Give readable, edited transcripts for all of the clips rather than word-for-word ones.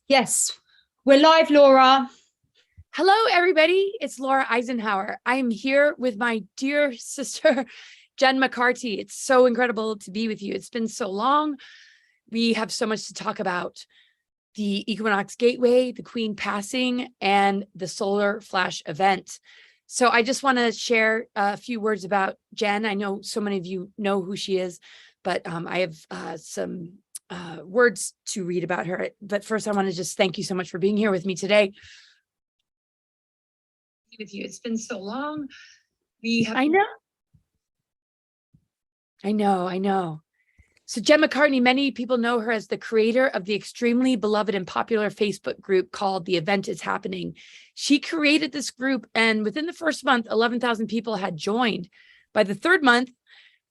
Yes, we're live, Laura. Hello, everybody. It's Laura Eisenhower. I am here with my dear sister, Jen mcCarty. It's so incredible to be with you. It's been so long. We have so much to talk about. The equinox gateway, the queen passing, and the solar flash event. So I just want to share a few words about Jen. I know so many of you know who she is, but I have some words to read about her. But first, I want to just thank you so much for being here with me today. With you, it's been so long. I know. So Jen McCartney, many people know her as the creator of the extremely beloved and popular Facebook group called The Event Is Happening. She created this group, and within the first month, 11,000 people had joined. By the third month,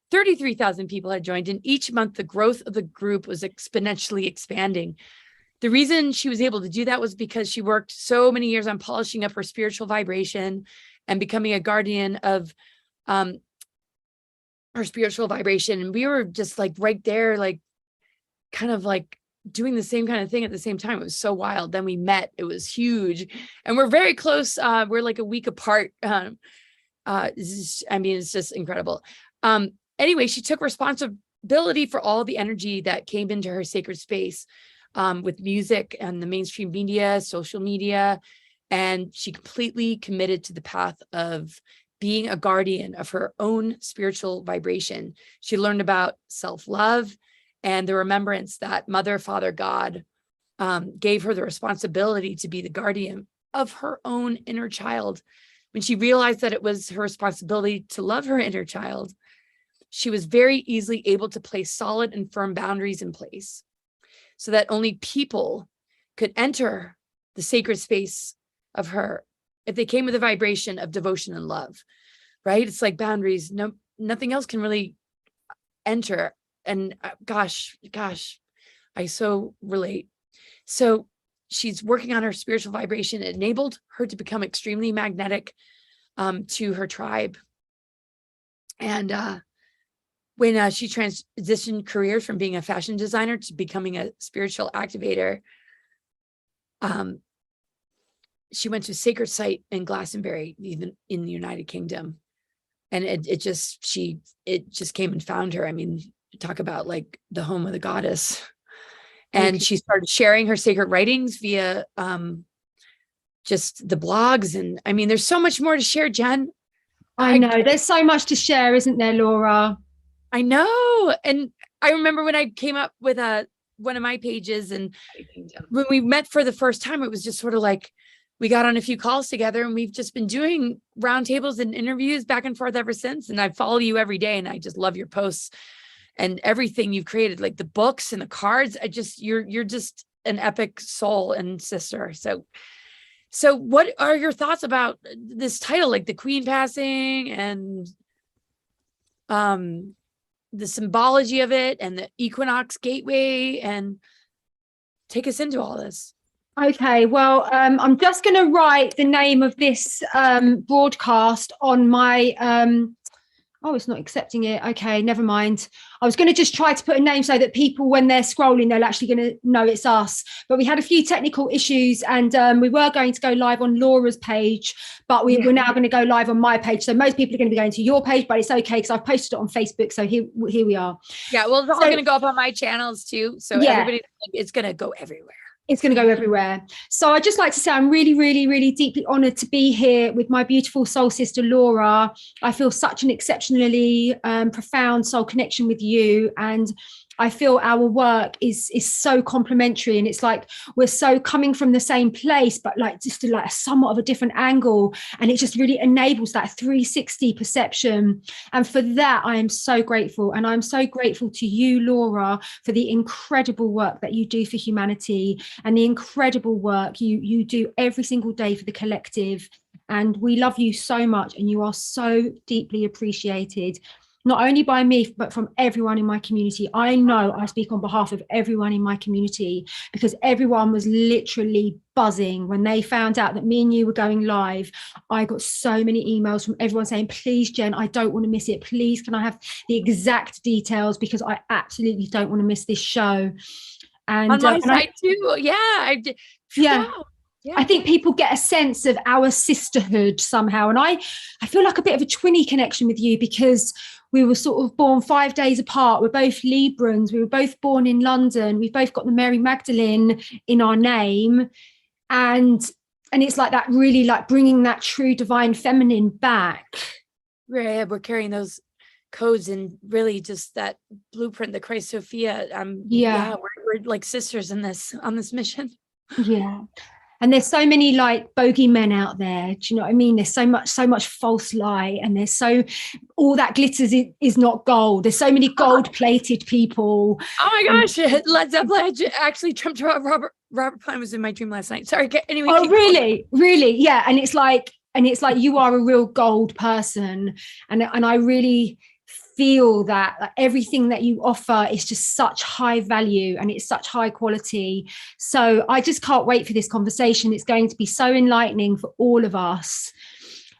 33,000 people had joined, and each month the growth of the group was exponentially expanding. The reason she was able to do that was because she worked so many years on polishing up her spiritual vibration and becoming a guardian of her spiritual vibration. And we were just like right there, like kind of like doing the same kind of thing at the same time. It was so wild. Then we met. It was huge. And we're very close. We're like a week apart. It's just incredible. Anyway, she took responsibility for all the energy that came into her sacred space. With music and the mainstream media, social media, and she completely committed to the path of being a guardian of her own spiritual vibration. She learned about self-love and the remembrance that Mother, Father, God gave her the responsibility to be the guardian of her own inner child. When she realized that it was her responsibility to love her inner child, she was very easily able to place solid and firm boundaries in place, so that only people could enter the sacred space of her if they came with a vibration of devotion and love, right? It's like boundaries. No, nothing else can really enter. And gosh, I so relate. So she's working on her spiritual vibration. It enabled her to become extremely magnetic to her tribe. And when she transitioned careers from being a fashion designer to becoming a spiritual activator, she went to a sacred site in Glastonbury, even in the United Kingdom. And it just came and found her. I mean, talk about like the home of the goddess. And okay. She started sharing her sacred writings via just the blogs. And I mean, there's so much more to share, Jen. I know there's so much to share, isn't there, Laura? I know. And I remember when I came up with one of my pages, and when we met for the first time, it was just sort of like, we got on a few calls together, and we've just been doing roundtables and interviews back and forth ever since. And I follow you every day, and I just love your posts and everything you've created, like the books and the cards. You're just an epic soul and sister. So what are your thoughts about this title, like the queen passing and the symbology of it and the equinox gateway, and take us into all this? Okay, well, I'm just going to write the name of this broadcast on my oh, it's not accepting it. Okay, never mind. I was going to just try to put a name so that people, when they're scrolling, they're actually going to know it's us. But we had a few technical issues, and we were going to go live on Laura's page, but we're now going to go live on my page. So most people are going to be going to your page, but it's okay because I've posted it on Facebook. So here we are. Yeah, well, it's all going to go up on my channels too. So everybody, it's going to go everywhere. It's going to go everywhere. So I'd just like to say I'm really, really, really deeply honored to be here with my beautiful soul sister, Laura. I feel such an exceptionally profound soul connection with you. And I feel our work is so complementary, and it's like we're so coming from the same place, but like just to like somewhat of a different angle, and it just really enables that 360 perception. And for that, I am so grateful, and I'm so grateful to you, Laura, for the incredible work that you do for humanity and the incredible work you do every single day for the collective. And we love you so much, and you are so deeply appreciated. Not only by me, but from everyone in my community. I know I speak on behalf of everyone in my community, because everyone was literally buzzing when they found out that me and you were going live. I got so many emails from everyone saying, please, Jen, I don't want to miss it. Please, can I have the exact details? Because I absolutely don't want to miss this show. And on my and side too. Yeah. yeah, Wow. Yeah. I think people get a sense of our sisterhood somehow. And I feel like a bit of a twinny connection with you, because we were sort of born 5 days apart. We're both Librans. We were both born in London. We've both got the Mary Magdalene in our name. And it's like that, really like bringing that true divine feminine back. We're carrying those codes and really just that blueprint, the Christ Sophia. Yeah. We're like sisters in this, on this mission. Yeah. And there's so many like bogeymen out there. Do you know what I mean? There's so much false light, and there's all that glitters is not gold. There's so many gold-plated people. Oh my gosh, Led Zeppelin actually trumped Robert Plant was in my dream last night. Sorry. Anyway. Oh, really? Really? Yeah. And it's like you are a real gold person. And I really feel that like, everything that you offer is just such high value and it's such high quality. So I just can't wait for this conversation. It's going to be so enlightening for all of us.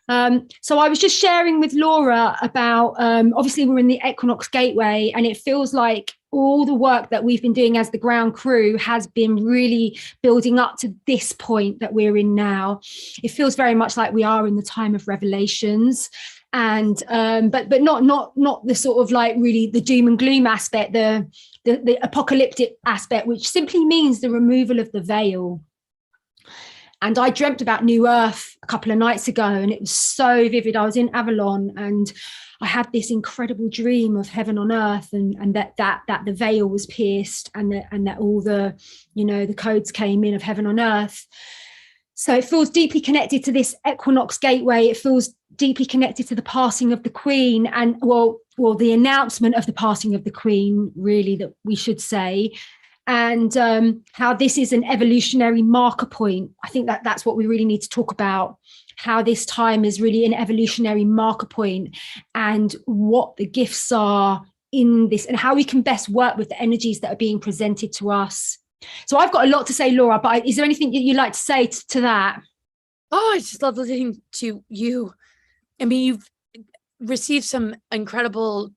So I was just sharing with Laura about, obviously we're in the Equinox Gateway, and it feels like all the work that we've been doing as the ground crew has been really building up to this point that we're in now. It feels very much like we are in the time of revelations. And but not the sort of like really the doom and gloom aspect, the apocalyptic aspect, which simply means the removal of the veil. And I dreamt about New Earth a couple of nights ago, and it was so vivid. I was in Avalon, and I had this incredible dream of heaven on earth, and that the veil was pierced, and that all the, you know, the codes came in of heaven on earth. So it feels deeply connected to this Equinox Gateway. It feels deeply connected to the passing of the Queen, and well, the announcement of the passing of the Queen, really, that we should say, and how this is an evolutionary marker point. I think that's what we really need to talk about, how this time is really an evolutionary marker point, and what the gifts are in this, and how we can best work with the energies that are being presented to us. So I've got a lot to say, Laura, but is there anything you'd like to say to that? Oh, I just love listening to you. I mean, you've received some incredible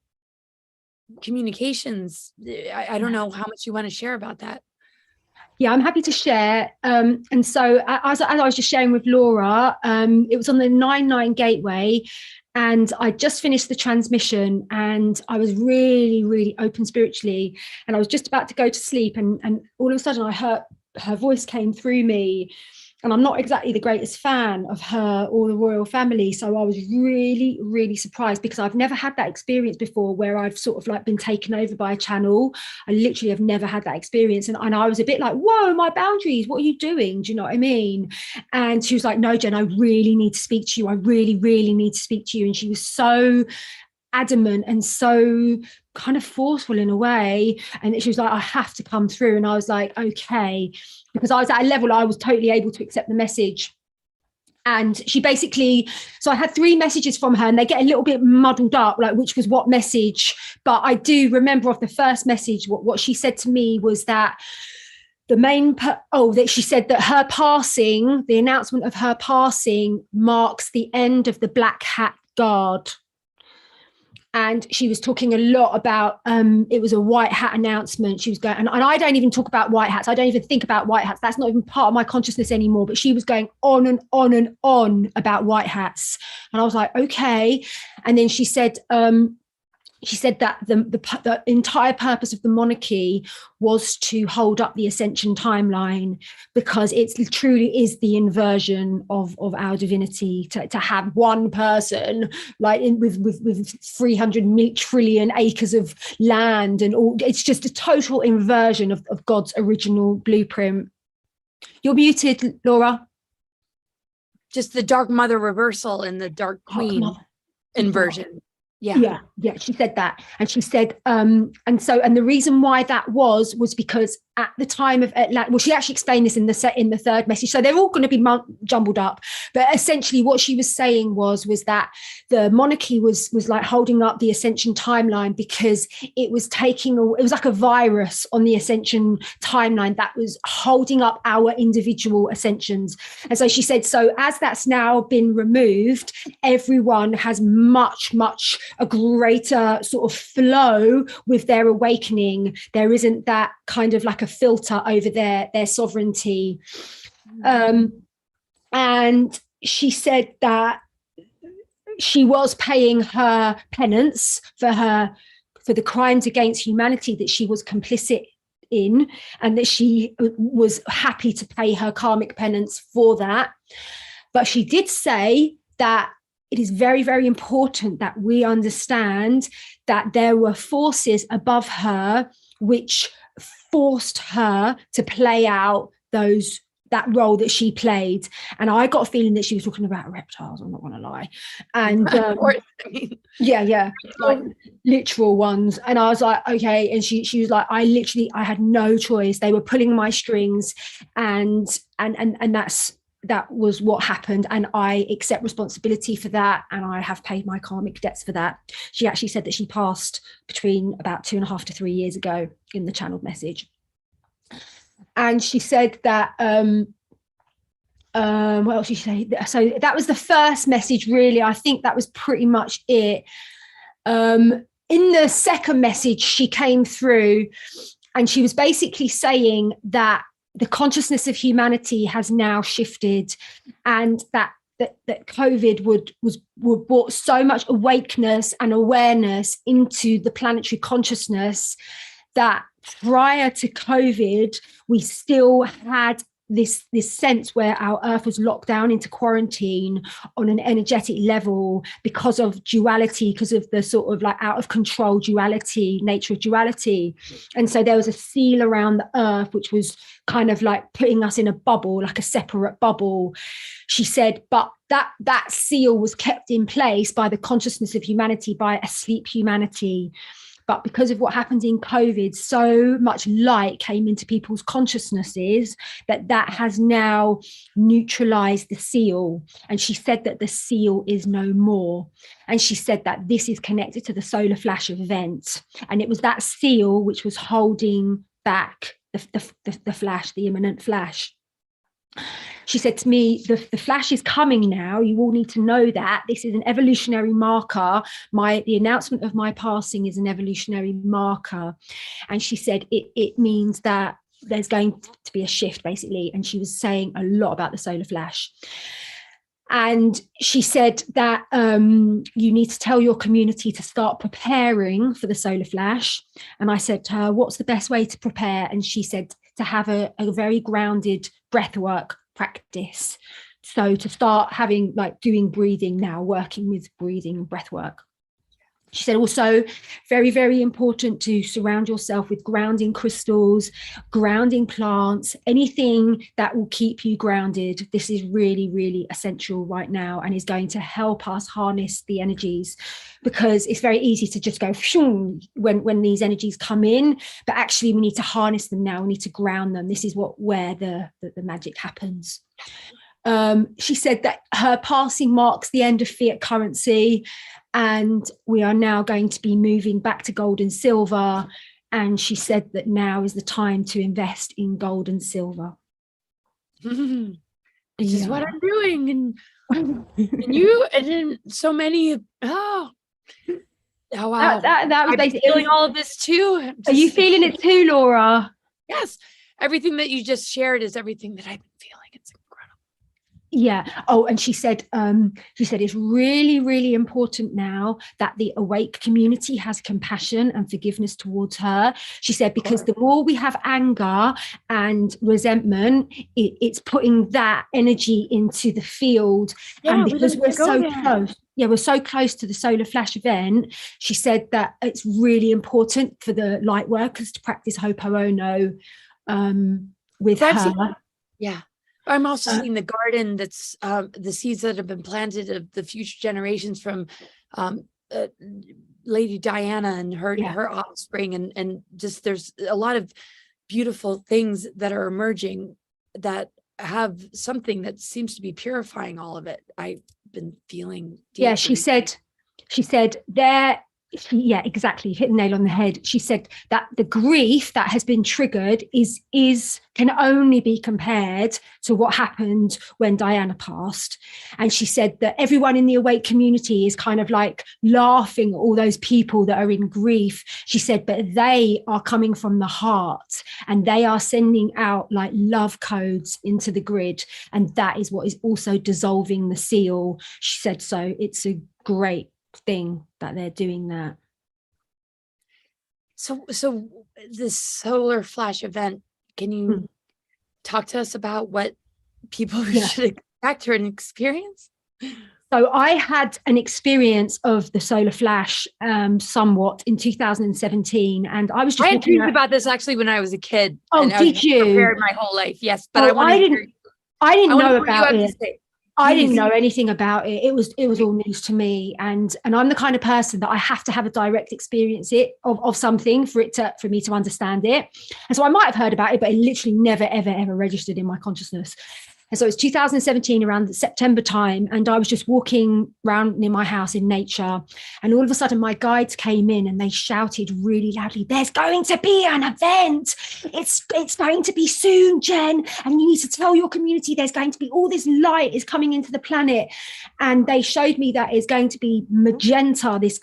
communications. I don't know how much you want to share about that. Yeah, I'm happy to share. And so as I was just sharing with Laura, it was on the 9/9 Gateway, and I just finished the transmission, and I was really, really open spiritually, and I was just about to go to sleep, and all of a sudden I heard her voice came through me. And I'm not exactly the greatest fan of her or the royal family. So I was really, really surprised, because I've never had that experience before where I've sort of like been taken over by a channel. I literally have never had that experience. And I was a bit like, whoa, my boundaries, what are you doing? Do you know what I mean? And she was like, no, Jen, I really need to speak to you. I really, really need to speak to you. And she was so adamant and so kind of forceful in a way, and she was like, I have to come through. And I was like, okay, because I was at a level I was totally able to accept the message. And she basically, so I had 3 messages from her, and they get a little bit muddled up, like which was what message, but I do remember of the first message, what she said to me was that that she said that her passing, the announcement of her passing, marks the end of the Black Hat Guard. And she was talking a lot about, it was a white hat announcement. She was going, and I don't even talk about white hats. I don't even think about white hats. That's not even part of my consciousness anymore. But she was going on and on and on about white hats. And I was like, okay. And then she said that the entire purpose of the monarchy was to hold up the ascension timeline, because it truly is the inversion of our divinity to have one person like with 300 trillion acres of land and all. It's just a total inversion of God's original blueprint. You're muted, Laura. Just the Dark Mother reversal and the Dark Queen inversion. Yeah. She said that. And she said, and the reason why that was because at the time of Atlantis, well, she actually explained this in the third message. So they're all going to be jumbled up. But essentially what she was saying was that the monarchy was like holding up the ascension timeline, because it was like a virus on the ascension timeline that was holding up our individual ascensions. And so she said, so as that's now been removed, everyone has much a greater sort of flow with their awakening. There isn't that kind of like a filter over their sovereignty. And she said that she was paying her penance for the crimes against humanity that she was complicit in, and that she was happy to pay her karmic penance for that. But she did say that it is very, very important that we understand that there were forces above her which forced her to play out that role that she played. And I got a feeling that she was talking about reptiles, I'm not going to lie. And like literal ones. And I was like, okay. And she was like, I had no choice. They were pulling my strings, and that was what happened, and I accept responsibility for that, and I have paid my karmic debts for that. She actually said that she passed between about 2.5 to 3 years ago in the channeled message. And she said that what else did she say? So that was the first message, really. I think that was pretty much it. In the second message, she came through and she was basically saying that the consciousness of humanity has now shifted, and that COVID would brought so much awakeness and awareness into the planetary consciousness that prior to COVID, we still had this sense where our earth was locked down into quarantine on an energetic level because of duality, because of the sort of like out of control duality, nature of duality. And so there was a seal around the earth, which was kind of like putting us in a bubble, like a separate bubble. She said, but that seal was kept in place by the consciousness of humanity, by asleep humanity. But because of what happened in COVID, so much light came into people's consciousnesses that has now neutralized the seal. And she said that the seal is no more. And she said that this is connected to the solar flash event. And it was that seal which was holding back the flash, the imminent flash. She said to me, the flash is coming now. You all need to know that this is an evolutionary marker. The announcement of my passing is an evolutionary marker. And she said it means that there's going to be a shift, basically. And she was saying a lot about the solar flash. And she said that you need to tell your community to start preparing for the solar flash. And I said to her, what's the best way to prepare? And she said to have a very grounded breathwork practice. So to start having doing breathing now, working with breathing, breathwork. She said also very, very important to surround yourself with grounding crystals, grounding plants, anything that will keep you grounded. This is really, really essential right now and is going to help us harness the energies, because it's very easy to just go when these energies come in, but actually we need to harness them now. We need to ground them. This is where the magic happens. She said that her passing marks the end of fiat currency, and we are now going to be moving back to gold and silver. And she said that now is the time to invest in gold and silver. This is what I'm doing. And you, and then so many, oh wow. That was basically feeling all of this too. Are you feeling it too, Laura? Yes. Everything that you just shared is everything that I've been feeling. It's incredible. Yeah. Oh, and she said it's really, really important now that the awake community has compassion and forgiveness towards her. She said, because the more we have anger and resentment, it's putting that energy into the field. Yeah, and because we're so close. Yeah, we're so close to the solar flash event. She said that it's really important for the light workers to practice Ho'oponopono with her. Yeah. I'm also seeing the garden that's the seeds that have been planted of the future generations from Lady Diana and her offspring, and just there's a lot of beautiful things that are emerging that have something that seems to be purifying all of it. I've been feeling deeply. Yeah, she said there Yeah, exactly. Hit the nail on the head. She said that the grief that has been triggered is can only be compared to what happened when Diana passed. And she said that everyone in the awake community is kind of like laughing at all those people that are in grief. She said, but they are coming from the heart and they are sending out like love codes into the grid. And that is what is also dissolving the seal. She said, so it's a great thing that they're doing that. So this solar flash event, can you talk to us about what people should expect or experience? So I had an experience of the solar flash somewhat in 2017, and I was just. I had dreams about this actually when I was a kid. Oh, did you? Prepared my whole life, yes. But I didn't know about it. I didn't know anything about it. It was all news to me, and I'm the kind of person that I have to have a direct experience of something for me to understand it. And so I might have heard about it, but it literally never ever registered in my consciousness. And so it's 2017 around September time, and I was just walking around near my house in nature, and all of a sudden my guides came in and they shouted really loudly, "There's going to be an event. It's going to be soon, Jen, and you need to tell your community there's going to be all this light is coming into the planet." And they showed me that it's going to be magenta, this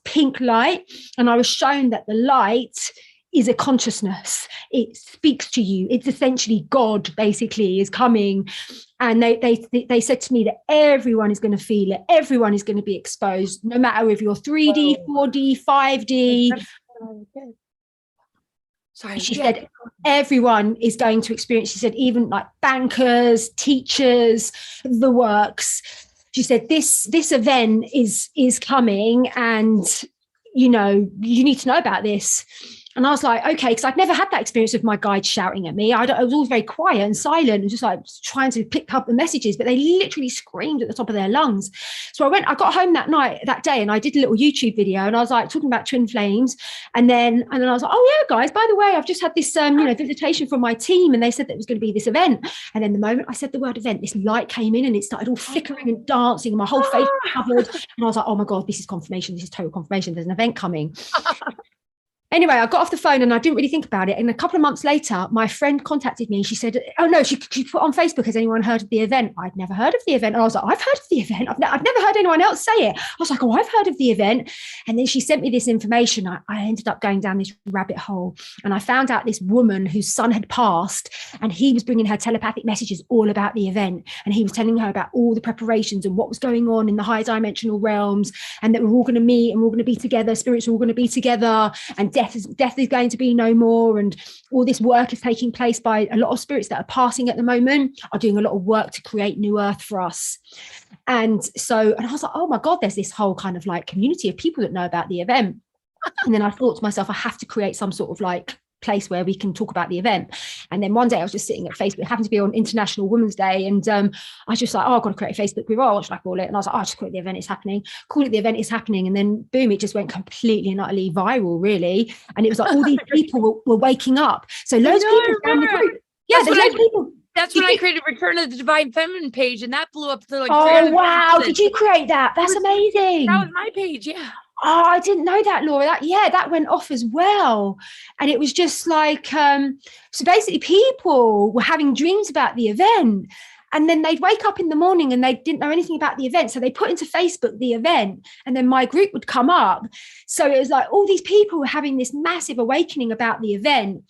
pink light, and I was shown that the light is a consciousness. It speaks to you. It's essentially God basically is coming. And they said to me that everyone is going to feel it. Everyone is going to be exposed, no matter if you're 3D, 4D, 5D. Sorry. She said everyone is going to experience. She said even like bankers, teachers, the works. She said this event is coming, and you need to know about this. And I was like, okay, because I'd never had that experience of my guide shouting at me. I was always very quiet and silent and just like trying to pick up the messages, but they literally screamed at the top of their lungs. So I got home that day, and I did a little YouTube video, and I was like talking about twin flames. And then I was like, oh yeah, guys, by the way, I've just had this, visitation from my team, and they said that it was going to be this event. And then the moment I said the word event, this light came in and it started all flickering and dancing, and my whole face was covered. And I was like, oh my God, this is confirmation. This is total confirmation. There's an event coming. Anyway, I got off the phone and I didn't really think about it. And a couple of months later, my friend contacted me and she said, oh no, she put on Facebook, has anyone heard of the event? I'd never heard of the event. And I was like, I've heard of the event. I've never heard anyone else say it. I was like, oh, I've heard of the event. And then she sent me this information. I ended up going down this rabbit hole, and I found out this woman whose son had passed, and he was bringing her telepathic messages all about the event. And he was telling her about all the preparations and what was going on in the high dimensional realms, and that we're all going to meet and we're all going to be together. Spirits are all going to be together, and death is going to be no more, and all this work is taking place by a lot of spirits that are passing at the moment, are doing a lot of work to create new earth for us. And I was like, oh my God, there's this whole kind of like community of people that know about the event. And then I thought to myself, I have to create some sort of like place where we can talk about the event. And then one day I was just sitting at Facebook, it happened to be on International Women's Day, and I was just like, oh, I've got to create a Facebook group. Oh, what should I call it? And I was like, oh, just call it the event is happening. Call it the event is happening. And then boom, it just went completely and utterly viral, really. And it was like all these people were waking up. So loads of people found the group. Yeah, there's loads of people. That's when I created Return of the Divine Feminine page, and that blew up to like. Oh wow! Did you create that? That's amazing. That was my page, yeah. Oh, I didn't know that, Laura. That went off as well. And it was just like, so basically people were having dreams about the event, and then they'd wake up in the morning and they didn't know anything about the event. So they put into Facebook the event, and then my group would come up. So it was like all these people were having this massive awakening about the event.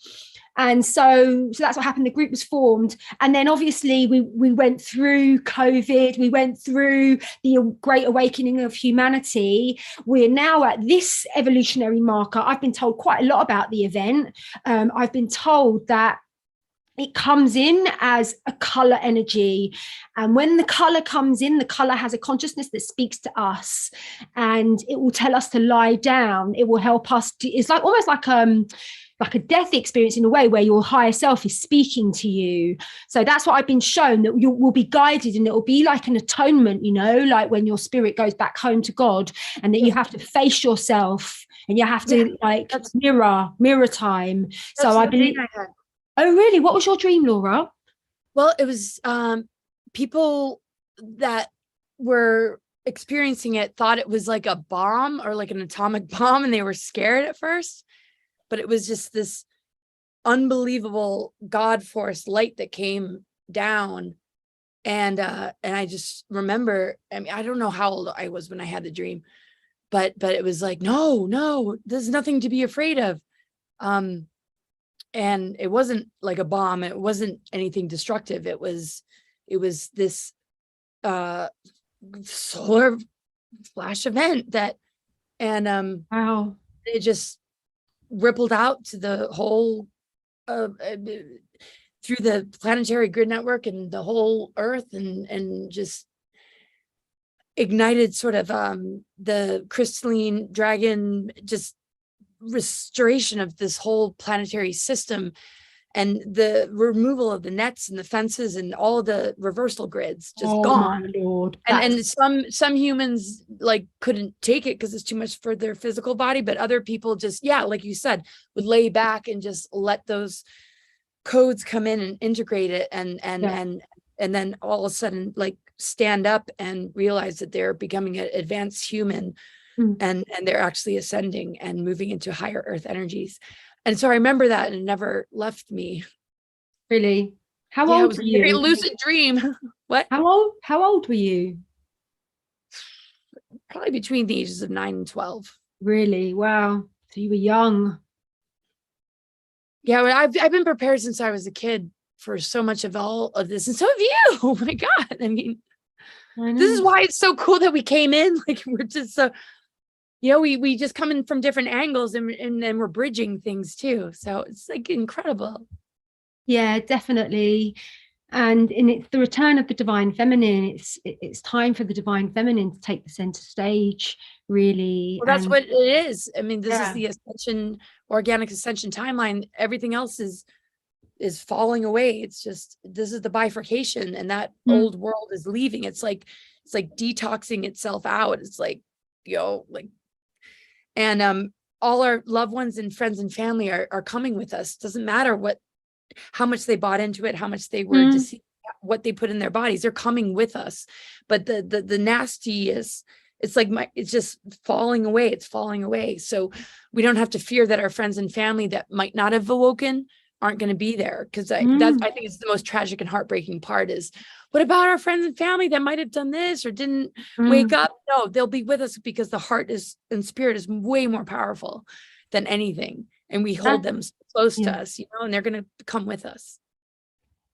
And so that's what happened. The group was formed. And then obviously we went through COVID. We went through the Great Awakening of humanity. We're now at this evolutionary marker. I've been told quite a lot about the event. I've been told that it comes in as a color energy. And when the color comes in, the color has a consciousness that speaks to us, and it will tell us to lie down. It will help us to, it's like almost like a death experience in a way, where your higher self is speaking to you. So that's what I've been shown, that you will be guided, and it will be like an atonement, like when your spirit goes back home to God, and that you have to face yourself, and you have to mirror time. So I believe. Oh, really? What was your dream, Laura? Well, it was people that were experiencing it thought it was like a bomb or like an atomic bomb, and they were scared at first, but it was just this unbelievable God force light that came down. And I just remember, I mean, I don't know how old I was when I had the dream, but it was like, no, there's nothing to be afraid of. And it wasn't like a bomb. It wasn't anything destructive. It was this solar flash event that, and Wow. it just rippled out to the whole through the planetary grid network and the whole earth, and just ignited sort of the crystalline dragon, just restoration of this whole planetary system, and the removal of the nets and the fences and all the reversal grids just gone. My Lord. And some humans like couldn't take it because it's too much for their physical body, but other people just, yeah, like you said, would lay back and just let those codes come in and integrate it, and then all of a sudden like stand up and realize that they're becoming an advanced human, and they're actually ascending and moving into higher earth energies. And so I remember that, and it never left me. Really? How old were you? Very lucid dream. What? How old were you? Probably between the ages of 9 and 12. Really? Wow. So you were young. Yeah, well, I've been prepared since I was a kid for so much of all of this, and so have you. Oh my God. I mean, this is why it's so cool that we came in. Like, we're just so, we just come in from different angles, and then we're bridging things too. So it's like incredible. Yeah, definitely. And it's the return of the divine feminine. It's time for the divine feminine to take the center stage, really. Well, that's what it is. I mean, this is the ascension, organic ascension timeline. Everything else is falling away. It's just, this is the bifurcation, and that old world is leaving. It's like detoxing itself out. It's like, and all our loved ones and friends and family are coming with us. Doesn't matter how much they bought into it, how much they were deceived, what they put in their bodies, they're coming with us. But the nasty is, it's just falling away. It's falling away. So we don't have to fear that our friends and family that might not have awoken aren't going to be there. Because I think it's the most tragic and heartbreaking part is, what about our friends and family that might have done this or didn't wake up? No, they'll be with us because the heart and spirit is way more powerful than anything. And we hold them close to us, and they're going to come with us.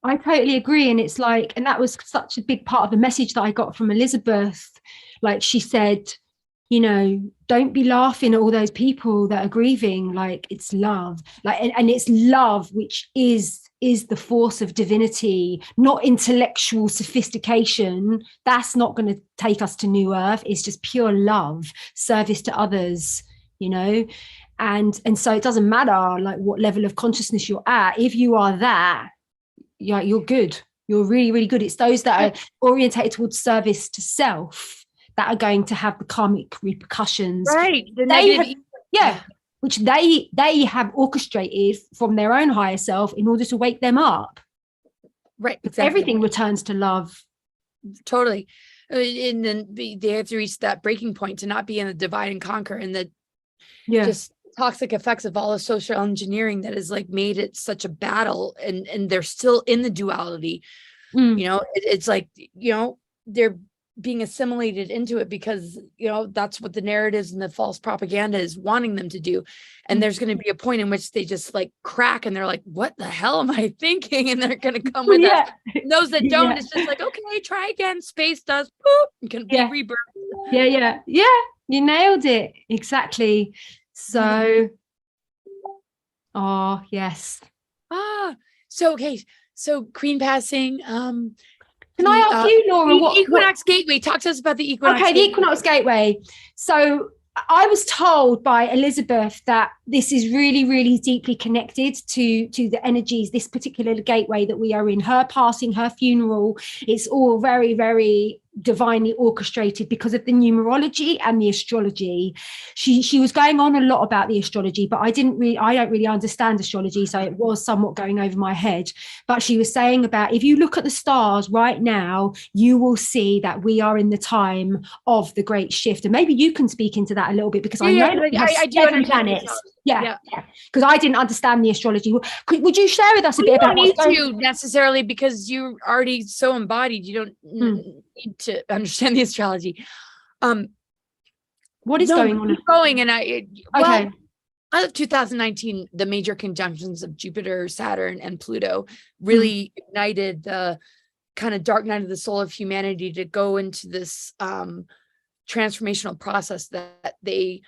I totally agree. And it's like, and that was such a big part of the message that I got from Elizabeth. Like, she said, don't be laughing at all those people that are grieving. Like, it's love, and it's love, which is the force of divinity, not intellectual sophistication. That's not going to take us to new earth. It's just pure love, service to others, and so it doesn't matter like what level of consciousness you're at. If you are that, you're good. You're really, really good. It's those that are orientated towards service to self that are going to have the karmic repercussions, right? Which they have orchestrated from their own higher self in order to wake them up. Right. Exactly. Everything returns to love. Totally. And then they have to reach that breaking point to not be in the divide and conquer, and the just toxic effects of all the social engineering that has like made it such a battle, and they're still in the duality. It's like, they're being assimilated into it because that's what the narratives and the false propaganda is wanting them to do. And there's going to be a point in which they just like crack, and they're like, what the hell am I thinking? And they're going to come with us. And those that don't, it's just like, okay, try again. Space does boop, you can be rebirth. Yeah, you nailed it. Exactly. So yes. So okay, so Queen passing. Can I ask you, Laura, what Equinox Gateway? Talk to us about the Equinox. Okay, the Equinox Gateway. So I was told by Elizabeth that this is really, really deeply connected to the energies, this particular gateway that we are in, her passing, her funeral. It's all very, very divinely orchestrated because of the numerology and the astrology. She was going on a lot about the astrology, but I don't really understand astrology, so it was somewhat going over my head. But she was saying about, if you look at the stars right now, you will see that we are in the time of the great shift. And maybe you can speak into that a little bit, because I know I do seven understand planets. Yeah, because I didn't understand the astrology. Would you share with us a bit about what's going on? You don't need to necessarily, because you're already so embodied. You don't need to understand the astrology. What is going on? Going, and out of 2019, the major conjunctions of Jupiter, Saturn, and Pluto really ignited the kind of dark night of the soul of humanity to go into this transformational process that they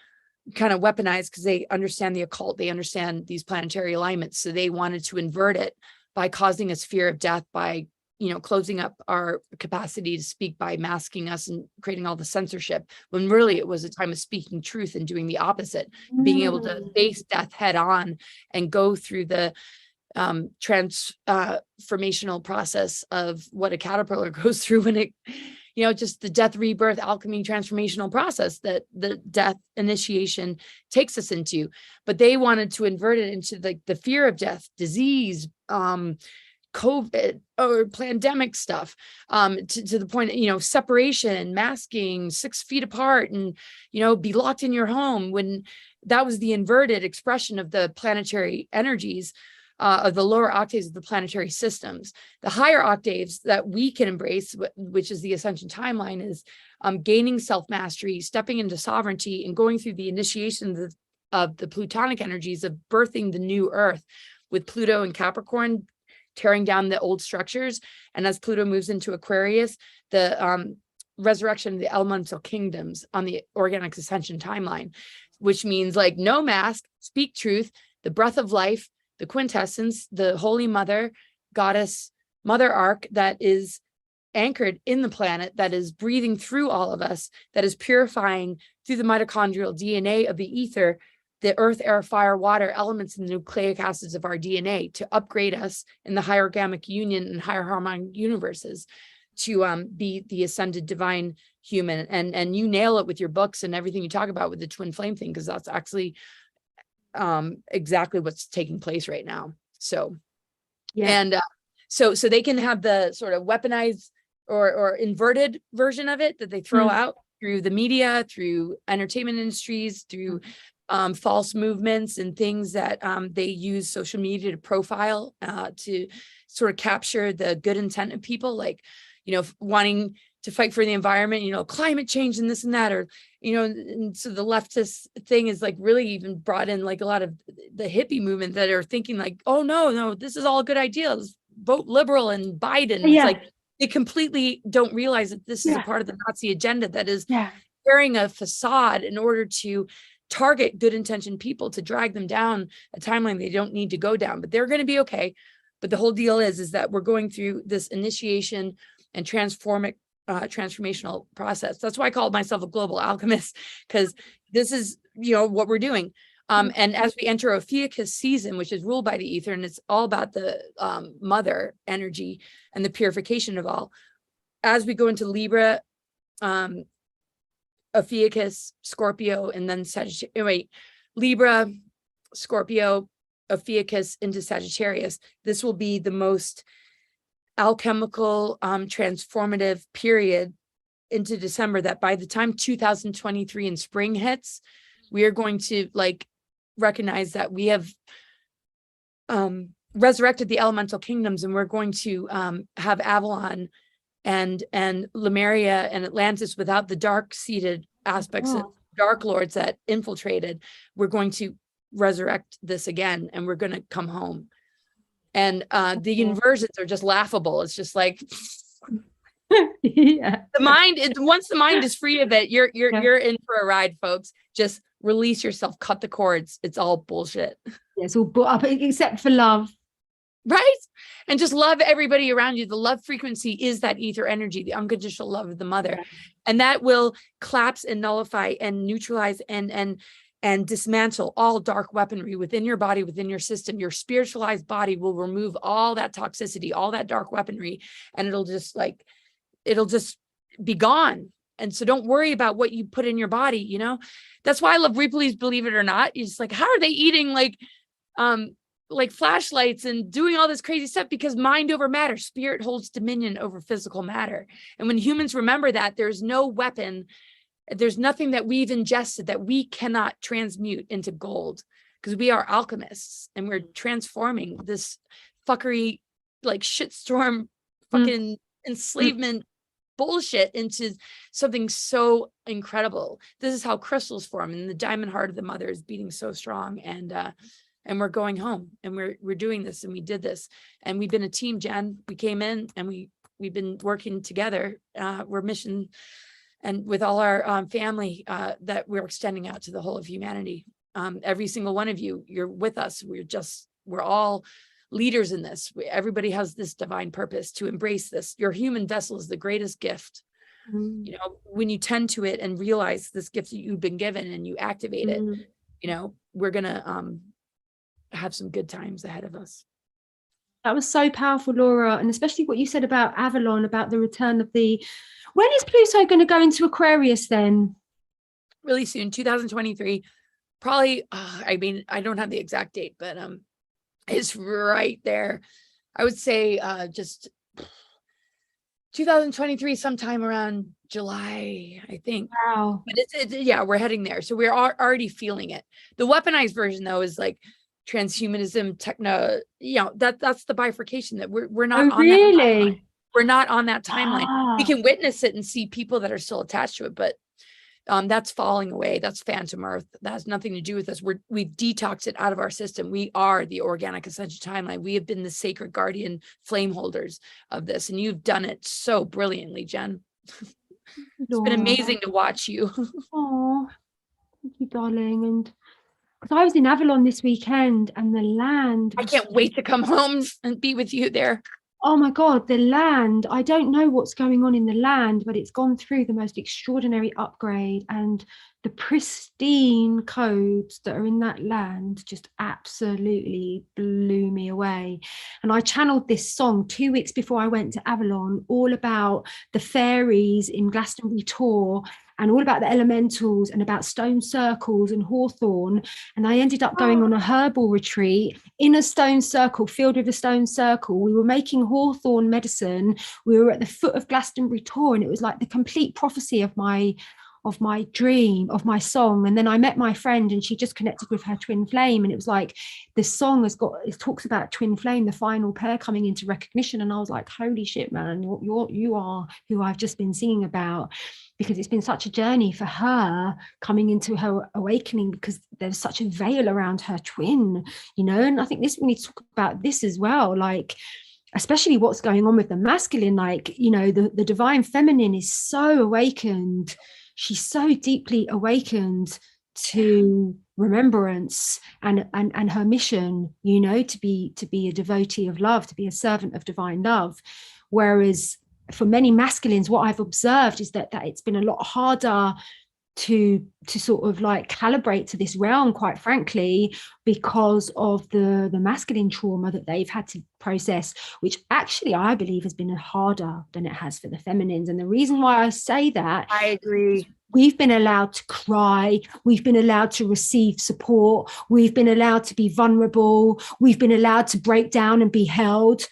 kind of weaponized, because they understand the occult, they understand these planetary alignments. So they wanted to invert it by causing us fear of death, by, you know, closing up our capacity to speak, by masking us and creating all the censorship, when really it was a time of speaking truth and doing the opposite, being able to face death head on and go through the transformational process of what a caterpillar goes through when it, you know, just the death, rebirth, alchemy, transformational process that the death initiation takes us into. But they wanted to invert it into the fear of death, disease, COVID or pandemic stuff, to the point, you know, separation, masking, 6 feet apart, and, you know, be locked in your home, when that was the inverted expression of the planetary energies, of the lower octaves of the planetary systems. The higher octaves that we can embrace, which is the ascension timeline, is gaining self-mastery, stepping into sovereignty, and going through the initiation of the plutonic energies of birthing the new earth, with Pluto and Capricorn tearing down the old structures. And as Pluto moves into Aquarius, the resurrection of the elemental kingdoms on the organic ascension timeline, which means like no mask, speak truth, the breath of life, the quintessence, the holy mother, goddess, mother arc that is anchored in the planet, that is breathing through all of us, that is purifying through the mitochondrial DNA of the ether, the earth, air, fire, water elements in the nucleic acids of our DNA, to upgrade us in the higher gammic union and higher harmonic universes, to be the ascended divine human. And you nail it with your books and everything you talk about with the twin flame thing, because that's actually exactly what's taking place right now. So, and so they can have the sort of weaponized or inverted version of it that they throw out through the media, through entertainment industries, through false movements and things that they use social media to profile, to sort of capture the good intent of people, like, you know, wanting to fight for the environment, you know, climate change and this and that, or, you know, and so the leftist thing is like really even brought in like a lot of the hippie movement that are thinking like, oh no, this is all good ideas, vote liberal and Biden. It's like they completely don't realize that this is a part of the Nazi agenda that is carrying a facade in order to target good intentioned people, to drag them down a timeline they don't need to go down, but they're going to be okay. But the whole deal is that we're going through this initiation and transformational process. That's why I call myself a global alchemist, because this is, you know, what we're doing. And as we enter Ophiuchus season, which is ruled by the ether, and it's all about the mother energy and the purification of all. As we go into Libra, Ophiuchus, Scorpio, and then Libra, Scorpio, Ophiuchus into Sagittarius. This will be the most alchemical, transformative period into December, that by the time 2023 in spring hits, we are going to like recognize that we have resurrected the elemental kingdoms, and we're going to have Avalon and Lemuria and Atlantis without the dark-seated aspects of dark lords that infiltrated. We're going to resurrect this again, and we're going to come home. And the inversions are just laughable. It's just like the mind. Once the mind is free of it, you're in for a ride, folks. Just release yourself, cut the cords. It's all bullshit. Yeah, it's all up except for love. Right? And just love everybody around you. The love frequency is that ether energy, the unconditional love of the mother. And that will collapse and nullify and neutralize and dismantle all dark weaponry within your body, within your system. Your spiritualized body will remove all that toxicity, all that dark weaponry, and it'll just be gone. And so don't worry about what you put in your body, you know. That's why I love Ripley's Believe It or Not. You're just like, how are they eating like flashlights and doing all this crazy stuff? Because mind over matter, spirit holds dominion over physical matter. And when humans remember that, there's no weapon, there's nothing that we've ingested that we cannot transmute into gold, because we are alchemists and we're transforming this fuckery, like shitstorm, fucking enslavement bullshit into something so incredible. This is how crystals form, and the diamond heart of the mother is beating so strong. And we're going home, and we're doing this, and we did this, and we've been a team, Jen. We came in and we've been working together. We're mission, and with all our family that we're extending out to the whole of humanity. Every single one of you, you're with us. We're all leaders in this. Everybody has this divine purpose to embrace this. Your human vessel is the greatest gift. You know, when you tend to it and realize this gift that you've been given and you activate it, you know, we're gonna have some good times ahead of us. That was so powerful, Laura, and especially what you said about Avalon, about the return of the. When is Pluto going to go into Aquarius then? Really soon, 2023. Probably. I mean, I don't have the exact date, but it's right there. I would say just 2023, sometime around July, I think. Wow. But it's yeah, we're heading there. So we're already feeling it. The weaponized version, though, is like transhumanism, techno, you know, that's the bifurcation that we're not on that timeline. We're not on that timeline. We can witness it and see people that are still attached to it, but that's falling away. That's phantom earth. That has nothing to do with us. We've detoxed it out of our system. We are the organic ascension timeline. We have been the sacred guardian flame holders of this, and you've done it so brilliantly, Jen. It's been amazing to watch you. Oh, thank you, darling. And because I was in Avalon this weekend, and the land. I can't wait to come home and be with you there. Oh my God, the land. I don't know what's going on in the land, but it's gone through the most extraordinary upgrade, and the pristine codes that are in that land just absolutely blew me away. And I channeled this song 2 weeks before I went to Avalon, all about the fairies in Glastonbury Tor, and all about the elementals and about stone circles and hawthorn. And I ended up going on a herbal retreat in a stone circle, filled with a stone circle. We were making hawthorn medicine. We were at the foot of Glastonbury Tor, and it was like the complete prophecy of my dream, of my song. And then I met my friend, and she just connected with her twin flame, and it was like this song it talks about twin flame, the final pair coming into recognition. And I was like, holy shit, man, you are who I've just been singing about, because it's been such a journey for her coming into her awakening, because there's such a veil around her twin, you know. And I think we need to talk about this as well, like especially what's going on with the masculine, like, you know, the divine feminine is so awakened. She's so deeply awakened to remembrance and her mission, you know, to be a devotee of love, to be a servant of divine love. Whereas for many masculines, what I've observed is that it's been a lot harder to sort of like calibrate to this realm, quite frankly, because of the masculine trauma that they've had to process, which actually I believe has been harder than it has for the feminines. And the reason why I say that, I agree. We've been allowed to cry. We've been allowed to receive support. We've been allowed to be vulnerable. We've been allowed to break down and be held.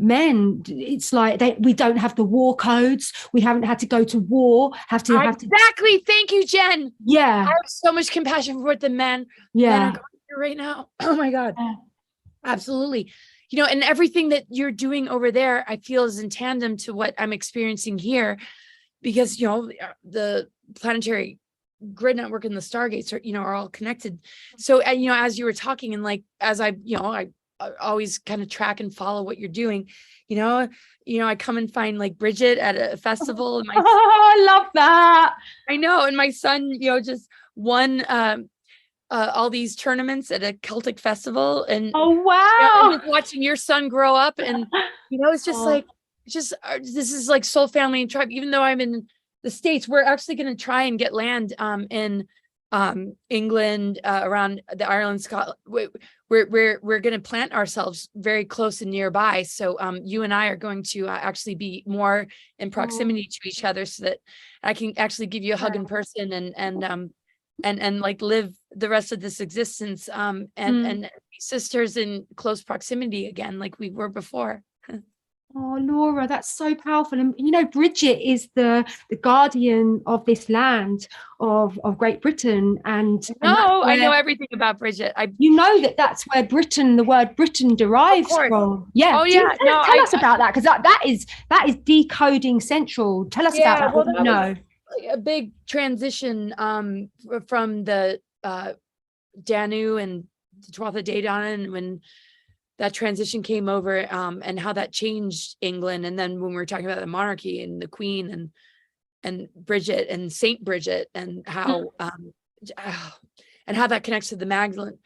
Men, it's like we don't have the war codes. We haven't had to go to war. Exactly. Thank you, Jen. Yeah. I have so much compassion for what the men are going through right now. Oh my God. Yeah. Absolutely. You know, and everything that you're doing over there, I feel is in tandem to what I'm experiencing here, because, you know, the planetary grid network and the stargates are, you know, are all connected. So, you know, as you were talking, and like, as I always kind of track and follow what you're doing, you know, I come and find like Bridget at a festival, and I love that. I know. And my son, you know, just won all these tournaments at a Celtic festival, and oh wow, you know, just watching your son grow up, and you know, it's just like, this is like soul family and tribe. Even though I'm in the States, we're actually going to try and get land in England, around the Ireland, Scotland. we're going to plant ourselves very close and nearby. So you and I are going to actually be more in proximity to each other, so that I can actually give you a hug in person and like live the rest of this existence and be sisters in close proximity again, like we were before. Oh, Laura, that's so powerful. And you know, Bridget is the guardian of this land of Great Britain. And I know everything about Bridget. You know that's where Britain, the word Britain derives from. Yeah. Oh yeah. Tell us about that, because that is decoding central. Tell us about that. Well, that was a big transition from the Danu and the Tuatha De Danann, when that transition came over, and how that changed England. And then when we were talking about the monarchy and the Queen and Bridget and Saint Bridget, and how that connects to the Magdalene,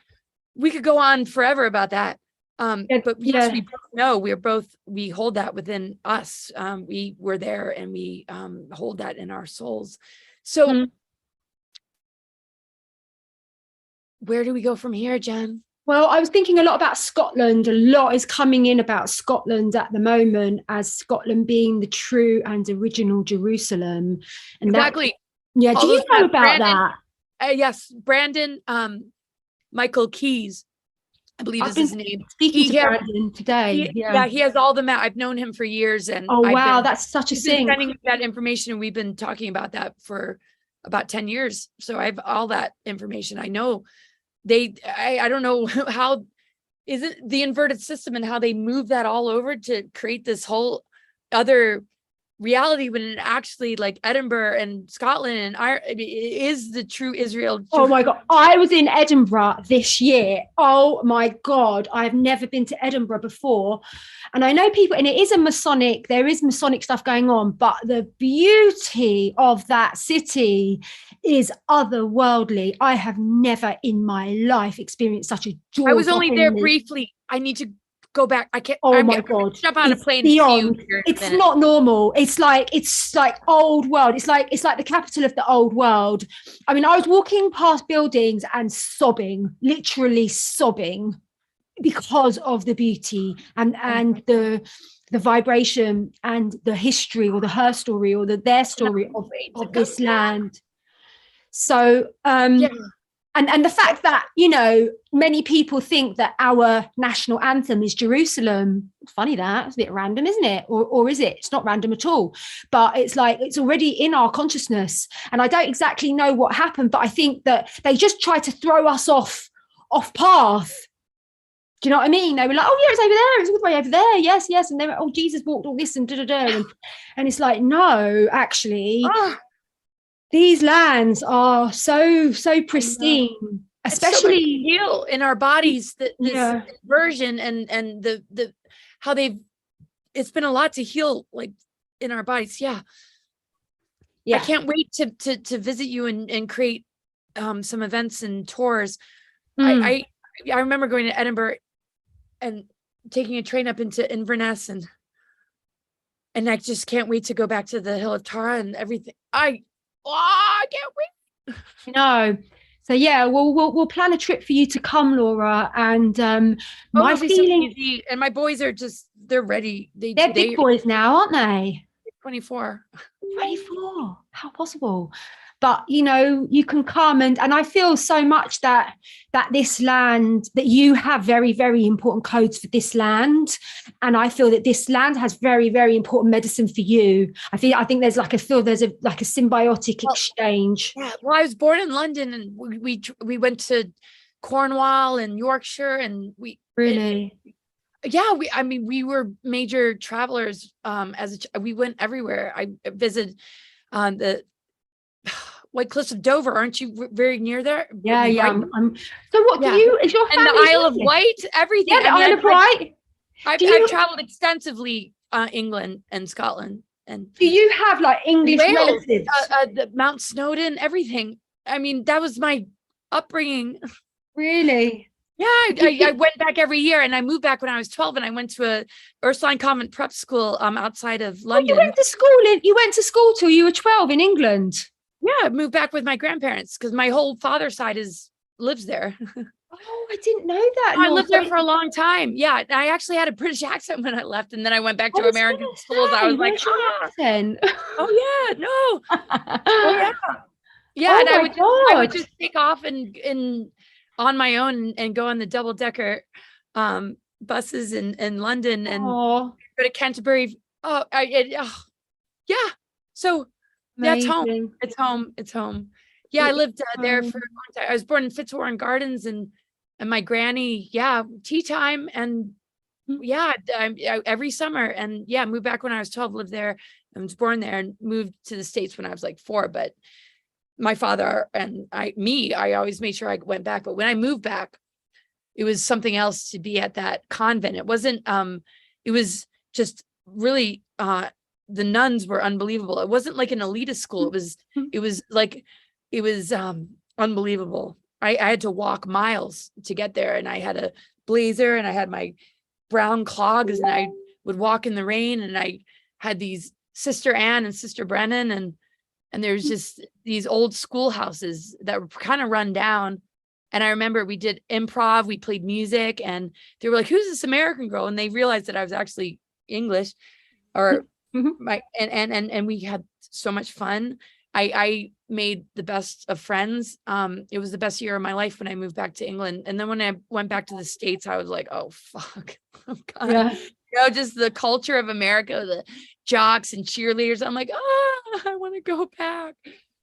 we could go on forever about that. But yes, we both know we hold that within us. We were there, and we hold that in our souls. So where do we go from here, Jen? Well, I was thinking a lot about Scotland. A lot is coming in about Scotland at the moment, as Scotland being the true and original Jerusalem. And exactly. Do you know about that? Yes, Brandon Michael Keyes, I believe is his name. Speaking to Brandon today. He has all the map. I've known him for years, and that's such a thing. Sending me that information, and we've been talking about that for about 10 years. So I have all that information. I know. I don't know how is it the inverted system and how they move that all over to create this whole other reality, when it actually, like Edinburgh and Scotland and Ireland, it is the true Israel. Oh my God. I was in Edinburgh this year. Oh my God. I've never been to Edinburgh before. And I know people, and there is Masonic stuff going on, but the beauty of that city is otherworldly. I have never in my life experienced such a joy. I was only there briefly. I need to go back. I can't. My God! Jump on a plane. Beyond. It's not normal. It's like old world. It's like the capital of the old world. I mean, I was walking past buildings and sobbing, literally sobbing, because of the beauty and the vibration and the history, or her story, or their story of this land. So and the fact that, you know, many people think that our national anthem is Jerusalem. Funny, that it's a bit random, isn't it? Or is it? It's not random at all. But it's like it's already in our consciousness. And I don't exactly know what happened, but I think that they just tried to throw us off path. Do you know what I mean? They were like, oh yeah, it's over there. It's all the way over there. Yes, yes. And they were, oh, Jesus walked all this and da-da-da. And it's like, no, actually. These lands are so pristine, especially heal in our bodies. This version and the how it's been a lot to heal, like in our bodies. Yeah. I can't wait to visit you and create some events and tours. I remember going to Edinburgh and taking a train up into Inverness, and I just can't wait to go back to the Hill of Tara and everything. I can't wait. No. So yeah, we'll plan a trip for you to come, Laura. And my feeling, so easy. And my boys are they're ready. They're big boys now, aren't they? 24. 24. How possible? But you know, you can come and I feel so much that this land, that you have very, very important codes for this land. And I feel that this land has very, very important medicine for you. I think there's a symbiotic exchange. Yeah. Well, I was born in London, and we went to Cornwall and Yorkshire, and we really. We were major travelers. We went everywhere. I visited the White Cliffs of Dover. Aren't you very near there? Yeah. So what do you? Is your family and the Isle of Wight? Everything. Yeah, the Isle of Wight. I've traveled extensively, England and Scotland. And do you have like English Wales, relatives? Mount Snowdon, everything. I mean, that was my upbringing. Really? Yeah, I went back every year, and I moved back when I was 12, and I went to a Ursuline Convent prep school outside of London. You went to school till you were 12 in England. Yeah, I moved back with my grandparents because my whole father's side lives there. Oh, I didn't know that, I Laura. lived there for a long time. Yeah, I actually had a British accent when I left, and then I went back I to was American schools. I gonna say, was like, where's your accent? oh yeah, no, oh yeah, yeah. Oh And my I would God. just take off and on my own and go on the double decker buses in London and Oh, go to Canterbury. Yeah. So yeah, it's home. amazing. It's home. It's home. Yeah, I It is lived there for a home. long time. I was born in Fitzwarren Gardens, and my granny, yeah, tea time, and yeah, every summer, and yeah, moved back when I was 12. Lived there, and was born there, and moved to the States when I was like 4. But my father and I always made sure I went back. But when I moved back, it was something else to be at that convent. It wasn't. It was just really. The nuns were unbelievable. It wasn't like an elitist school. It was like, it was unbelievable. I had to walk miles to get there, and I had a blazer, and I had my brown clogs, and I would walk in the rain, and I had these Sister Anne and Sister Brennan, and there's just these old schoolhouses that were kind of run down. And I remember we did improv, we played music, and they were like, "Who's this American girl?" And they realized that I was actually English, or my and we had so much fun. I made the best of friends. It was the best year of my life when I moved back to England. And then when I went back to the States, I was like, oh fuck. Oh God. Yeah. Just the culture of America, the jocks and cheerleaders. I'm like, I want to go back.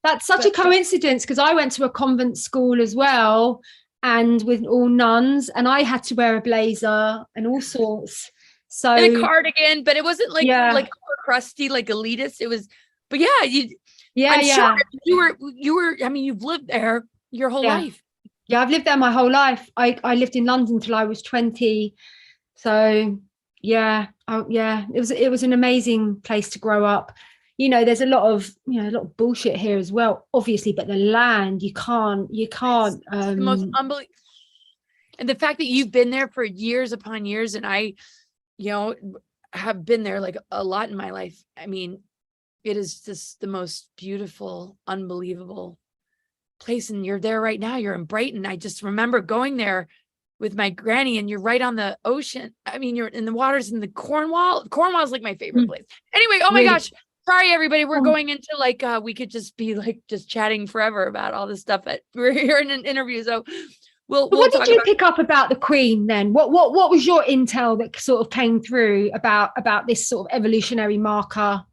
That's such a coincidence, because I went to a convent school as well, and with all nuns, and I had to wear a blazer and all sorts. So and a cardigan, but it wasn't like yeah, crusty, like elitist. It was, but yeah, I'm yeah. sure you were, I mean, you've lived there your whole Yeah. life. Yeah, I've lived there my whole life. I lived in London till I was 20. So yeah, yeah, it was an amazing place to grow up. There's a lot of bullshit here as well, obviously, but the land, you can't The most unbelievable. And the fact that you've been there for years upon years, and I, have been there like a lot in my life. I mean, it is just the most beautiful, unbelievable place. And you're there right now. You're in Brighton. I just remember going there with my granny, and you're right on the ocean. I mean, you're in the waters in the Cornwall. Cornwall is like my favorite place. Anyway, oh my gosh. Sorry, everybody. We're going into like, we could just be like just chatting forever about all this stuff, but we're here in an interview. So what did you pick up about the Queen then? What was your intel that sort of came through about this sort of evolutionary marker?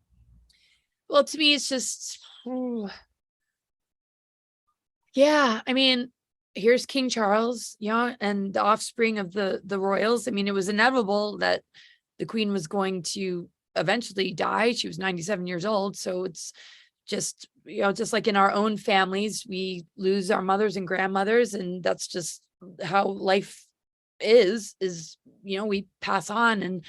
Well, to me, it's just, yeah. I mean, here's King Charles, and the offspring of the royals. I mean, it was inevitable that the Queen was going to eventually die. She was 97 years old. So it's just, just like in our own families, we lose our mothers and grandmothers, and that's just how life is, we pass on and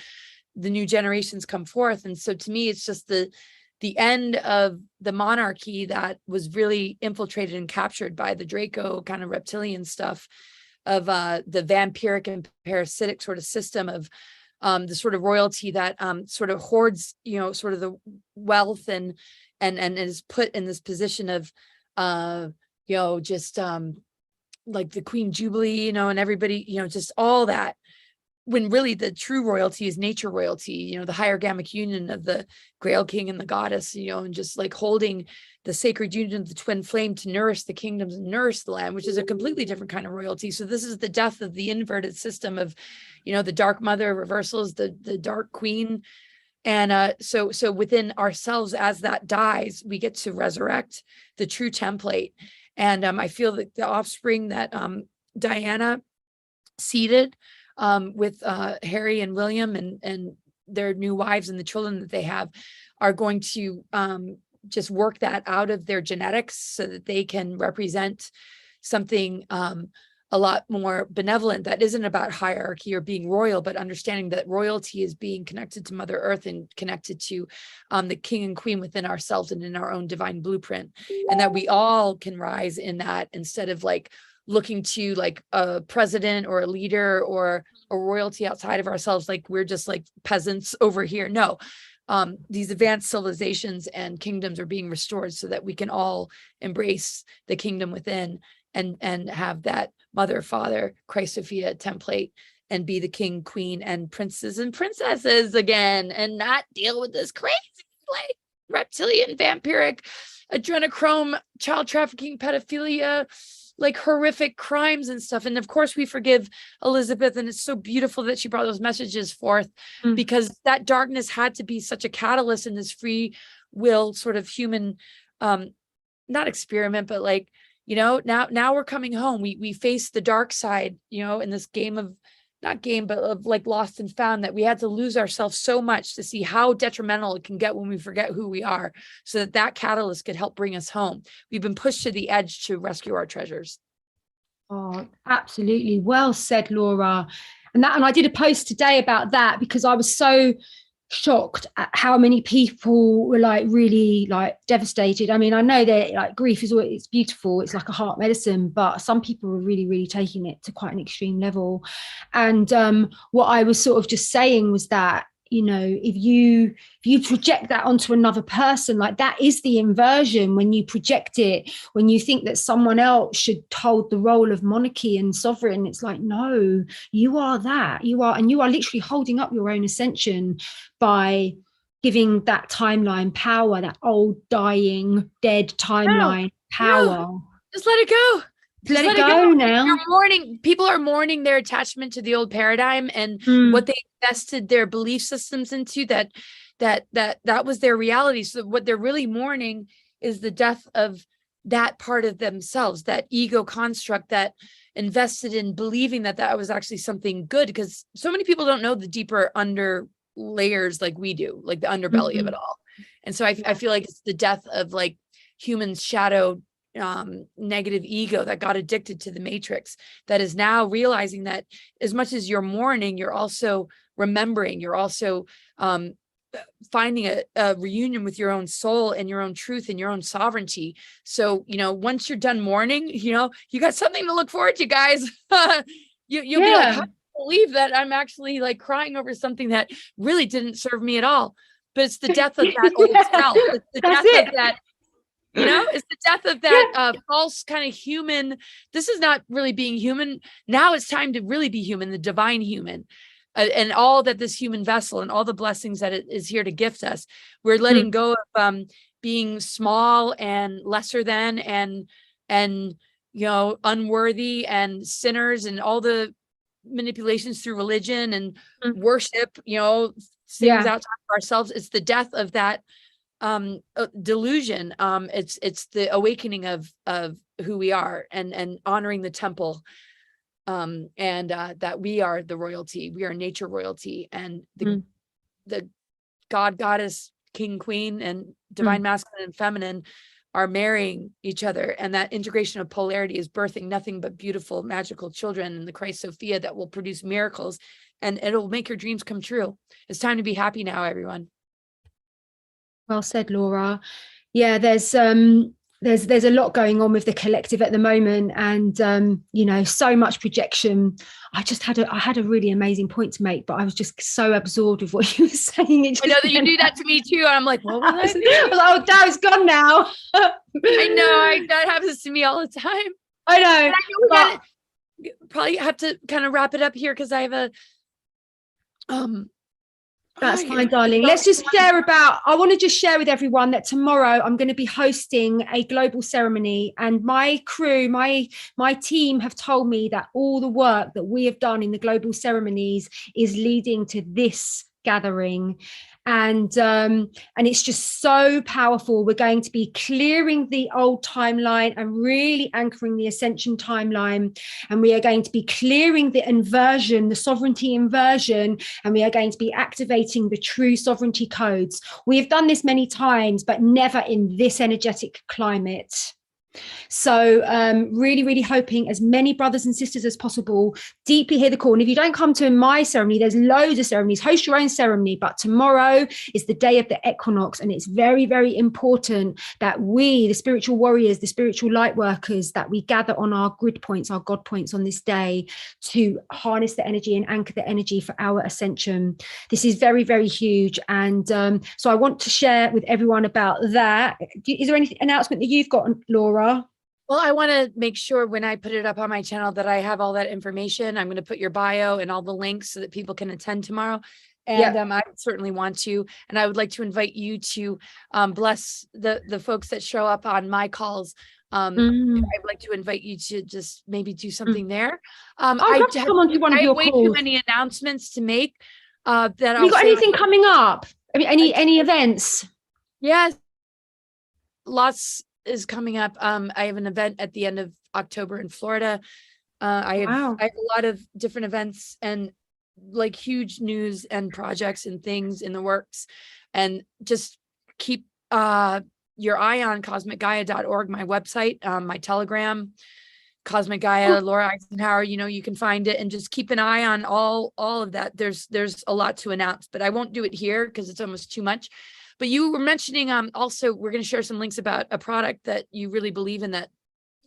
the new generations come forth. And so to me, it's just the end of the monarchy that was really infiltrated and captured by the Draco kind of reptilian stuff of the vampiric and parasitic sort of system of the sort of royalty that sort of hoards, sort of the wealth and is put in this position of, just like the Queen Jubilee, and everybody, just all that. When really the true royalty is nature royalty, the higher gammic union of the Grail King and the goddess, and just like holding the sacred union of the twin flame to nourish the kingdoms and nourish the land, which is a completely different kind of royalty. So this is the death of the inverted system of, the dark mother reversals, the dark queen. And so within ourselves, as that dies, we get to resurrect the true template. And I feel that the offspring that Diana seeded with Harry and William and their new wives and the children that they have are going to just work that out of their genetics so that they can represent something a lot more benevolent that isn't about hierarchy or being royal, but understanding that royalty is being connected to Mother Earth and connected to the king and queen within ourselves and in our own divine blueprint, and that we all can rise in that instead of like looking to like a president or a leader or a royalty outside of ourselves, like we're just like peasants over here. No, these advanced civilizations and kingdoms are being restored so that we can all embrace the kingdom within and have that mother, father, Christ Sophia template, and be the king, queen, and princes and princesses again, and not deal with this crazy, like, reptilian, vampiric, adrenochrome, child trafficking, pedophilia, like horrific crimes and stuff. And of course we forgive Elizabeth, and it's so beautiful that she brought those messages forth, because that darkness had to be such a catalyst in this free will sort of human, not experiment, but like, you know, now we're coming home. We face the dark side, you know, in this game of, not game, but of like lost and found, that we had to lose ourselves so much to see how detrimental it can get when we forget who we are, so that catalyst could help bring us home. We've been pushed to the edge to rescue our treasures. Oh, absolutely. Well said, Laura. And I did a post today about that, because I was so shocked at how many people were like really like devastated. I mean, I know that like grief is always, it's beautiful, it's like a heart medicine, but some people were really taking it to quite an extreme level. And what I was sort of just saying was that, you know, if you project that onto another person, like that is the inversion. When you project it, when you think that someone else should hold the role of monarchy and sovereign, it's like, no, you are that, you are, and you are literally holding up your own ascension by giving that timeline power, that old dying dead timeline power. No, just let it go. Let it go now. You're mourning. People are mourning their attachment to the old paradigm and what they invested their belief systems into, that was their reality. So what they're really mourning is the death of that part of themselves, that ego construct that invested in believing that that was actually something good, because so many people don't know the deeper under layers like we do, like the underbelly of it all. And so I feel like it's the death of like humans' shadow negative ego that got addicted to the matrix, that is now realizing that as much as you're mourning, you're also remembering, you're also finding a reunion with your own soul and your own truth and your own sovereignty. So, you know, once you're done mourning, you know, you got something to look forward to, guys. You'll be like, how do you believe that I'm actually like crying over something that really didn't serve me at all? But it's the death of that old self. It's the death of that. You know, it's the death of that false kind of human. This is not really being human. Now it's time to really be human, the divine human, and all that this human vessel and all the blessings that it is here to gift us. We're letting go of being small and lesser than, and you know, unworthy and sinners, and all the manipulations through religion and worship, you know, things outside of ourselves. It's the death of that delusion. It's the awakening of who we are, and honoring the temple, and that we are the royalty, we are nature royalty, and the god, goddess, king, queen, and divine masculine and feminine are marrying each other, and that integration of polarity is birthing nothing but beautiful, magical children in the Christ Sophia that will produce miracles, and it'll make your dreams come true. It's time to be happy now, everyone. Well said, Laura. Yeah, there's a lot going on with the collective at the moment, and you know, so much projection. I had a really amazing point to make, but I was just so absorbed with what you were saying. I know that you do that to me too, and I'm like, what was I was like, oh, that was gone now. I know, that happens to me all the time. I know. Probably have to kind of wrap it up here, because I have a That's fine, darling. Let's just share I want to just share with everyone that tomorrow I'm going to be hosting a global ceremony, and my crew, my team have told me that all the work that we have done in the global ceremonies is leading to this gathering. And it's just so powerful. We're going to be clearing the old timeline and really anchoring the ascension timeline. And we are going to be clearing the inversion, the sovereignty inversion, and we are going to be activating the true sovereignty codes. We have done this many times, but never in this energetic climate. So really hoping as many brothers and sisters as possible deeply hear the call. And if you don't come to my ceremony, there's loads of ceremonies. Host your own ceremony, but tomorrow is the day of the equinox, and it's very important that we, the spiritual warriors, the spiritual light workers, that we gather on our grid points, our God points on this day, to harness the energy and anchor the energy for our ascension. This is very huge, and so I want to share with everyone about that. Is there any announcement that you've got, Laura? Well, I want to make sure when I put it up on my channel that I have all that information. I'm going to put your bio and all the links so that people can attend tomorrow. And I certainly want to, and I would like to invite you to bless the folks that show up on my calls. I'd like to invite you to just maybe do something there. I'd love to come on to one of your way calls. too many announcements to make. That Have you got anything coming up? I mean, any events? Yes, lots is coming up. I have an event at the end of October in Florida. I have a lot of different events and like huge news and projects and things in the works, and just keep your eye on cosmicgaia.org, my website, my Telegram, Cosmic Gaia, Laura Eisenhower. You can find it, and just keep an eye on all of that. There's a lot to announce, but I won't do it here because it's almost too much. But you were mentioning also we're going to share some links about a product that you really believe in that.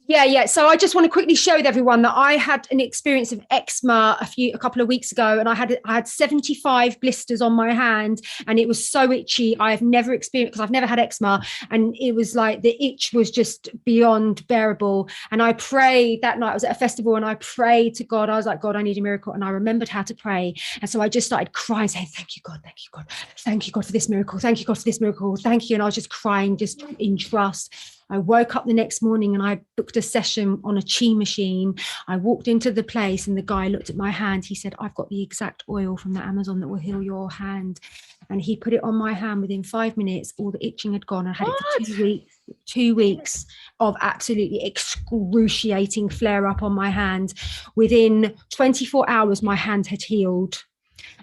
Yeah. So I just want to quickly share with everyone that I had an experience of eczema a couple of weeks ago, and I had 75 blisters on my hand, and it was so itchy. I have never experienced, because I've never had eczema, and it was like the itch was just beyond bearable. And I prayed that night. I was at a festival, and I prayed to God. I was like, God, I need a miracle. And I remembered how to pray, and so I just started crying, saying, "Thank you, God. Thank you, God. Thank you, God, for this miracle. Thank you, God, for this miracle. Thank you." And I was just crying, just in trust. I woke up the next morning and I booked a session on a chi machine. I walked into the place and the guy looked at my hand. He said, "I've got the exact oil from the Amazon that will heal your hand." And he put it on my hand. Within 5 minutes, all the itching had gone. I had it for 2 weeks, 2 weeks of absolutely excruciating flare up on my hand. Within 24 hours, my hand had healed.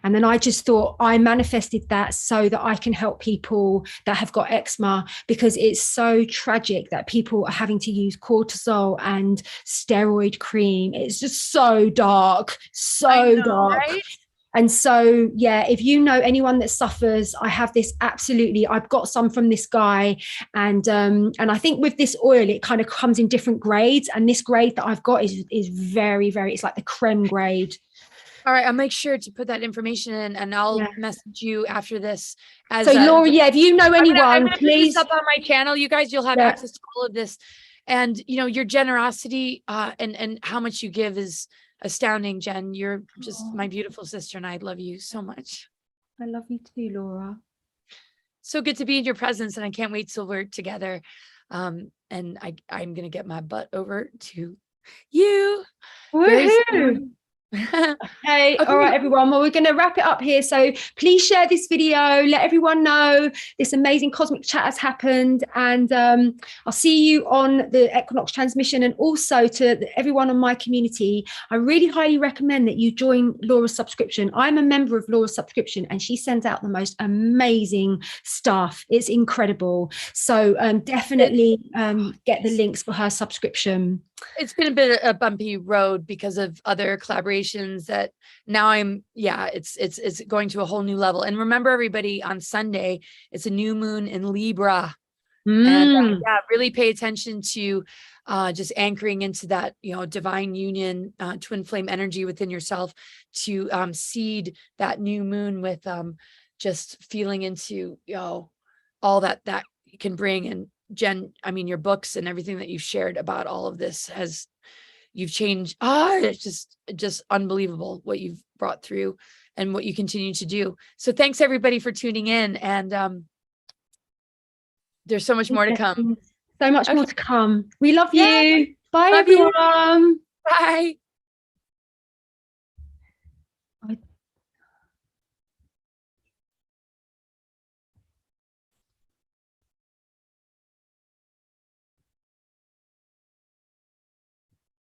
And then I just thought, I manifested that so that I can help people that have got eczema, because it's so tragic that people are having to use cortisol and steroid cream. It's just so dark, dark. Right? And so, if you know anyone that suffers, I have this absolutely, I've got some from this guy. And I think with this oil, it kind of comes in different grades. And this grade that I've got is very, very, it's like the creme grade. All right, I'll make sure to put that information in, and I'll message you after this. So Laura, if you know anyone, I'm gonna please put this up on my channel. You guys, you'll have access to all of this, and your generosity and how much you give is astounding, Jen. You're just my beautiful sister, and I love you so much. I love you too, Laura. So good to be in your presence, and I can't wait till we're together. And I'm gonna get my butt over to you. Woohoo! Okay, all right, everyone. Well, we're going to wrap it up here. So please share this video. Let everyone know this amazing cosmic chat has happened. And I'll see you on the equinox transmission. And also to everyone on my community, I really highly recommend that you join Laura's subscription. I'm a member of Laura's subscription, and she sends out the most amazing stuff. It's incredible. So definitely get the links for her subscription. It's been a bit of a bumpy road because of other collaborations that now it's going to a whole new level. And remember, everybody, on Sunday, it's a new moon in Libra. And really pay attention to just anchoring into that, divine union, twin flame energy within yourself to seed that new moon with just feeling into, all that can bring. And Jen, I mean, your books and everything that you've shared about all of this you've changed. It's just unbelievable what you've brought through and what you continue to do. So thanks everybody for tuning in. And there's so much more to come. So much more to come. We love you. Bye, love everyone. You. Bye.